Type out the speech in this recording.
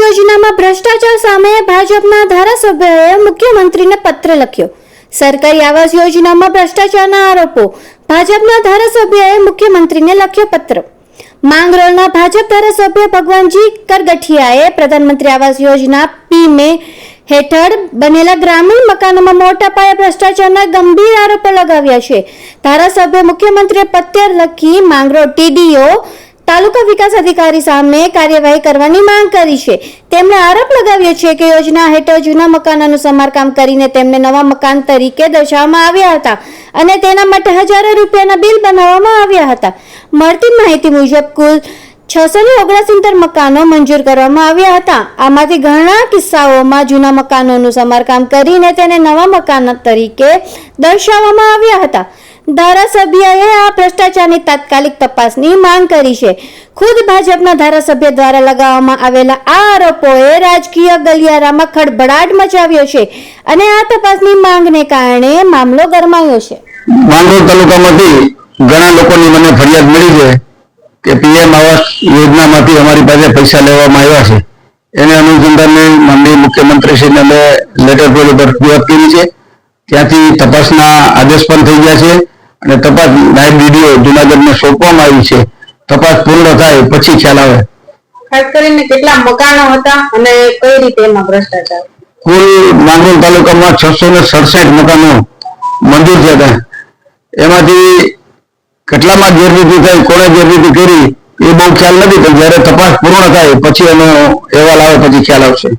યોજનામાં ભ્રષ્ટાચાર સામે ભાજપના ધારાસભ્યોએ મુખ્યમંત્રીને પત્ર લખ્યો. સરકારી આવાસ યોજનામાં ભ્રષ્ટાચારના આરોપો. ભાજપના ધારાસભ્યોએ મુખ્યમંત્રીને લખ્યો પત્ર. માંગરોળના ભાજપ ધારાસભ્ય ભગવાનજી કરગઠિયાએ પ્રધાનમંત્રી આવાસ યોજના પીમે હેઠળ બનેલા ગ્રામીણ મકાનોમાં મોટા પાયે ભ્રષ્ટાચારના ગંભીર આરોપો લગાવ્યા છે. ધારાસભ્ય મુખ્યમંત્રીએ પત્ર લખી માંગરોળ ટીડીઓ તાલુકા વિકાસ અધિકારી સામે કાર્યવાહી કરવાની માંગ કરી છે. તેમણે આરોપ લગાવ્યો છે કે યોજના હેઠળ જૂના મકાનોનું સમારકામ કરીને તેમને નવા મકાન તરીકે દર્શાવવામાં આવ્યા હતા અને તેના માટે હજારો રૂપિયાના બિલ બનાવવામાં આવ્યા હતા. મળતી માહિતી મુજબ કુલ 679 મકાનો મંજૂર કરવામાં આવ્યા હતા. આમાંથી ઘણા કિસ્સાઓમાં જૂના મકાનોનું સમારકામ કરીને તેને નવા મકાન તરીકે દર્શાવવામાં આવ્યા હતા. ધારાસભ્યએ આ ભ્રષ્ટાચારની તાત્કાલિક તપાસની માંગ કરી છે. ખુદ ભાજપના ધારાસભ્ય દ્વારા લગાવવામાં આવેલા આ આરોપોએ રાજકીય ગલિયારામાં ખળભળાટ મચાવ્યો છે અને આ તપાસની માંગને કારણે મામલો ગરમાયો છે. માંગરોળ તાલુકામાંથી ઘણા લોકોની મને ફરિયાદ મળી છે કે પીએમ આવાસ યોજનામાંથી અમારી પાસે પૈસા લેવામાં આવ્યા છે. એને અનુસંધાને માનનીય મુખ્યમંત્રીશ્રીને અમે લેટર પેડ ઉપર રજૂઆત કરી છે. ત્યાંથી તપાસના આદેશ પણ થઈ ગયા છે અને તપાસ નાયબ ડીડીઓ જુનાગઢને સોંપવામાં આવી છે. તપાસ પૂર્ણ થાય પછી ખ્યાલ આવે. ખાસ કરીને કેટલા મકાનો હતા અને કઈ રીતે એમાં ભ્રષ્ટાચાર? કુલ માંગરોળ તાલુકામાં 667 મકાનો મંજૂર થયા હતા. એમાંથી કેટલામાં ગેરરીતિ થઈ, કોણે ગેરરીતિ કરી એ બહુ ખ્યાલ નથી, પણ જયારે તપાસ પૂર્ણ થાય પછી એનો અહેવાલ આવે પછી ખ્યાલ આવશે.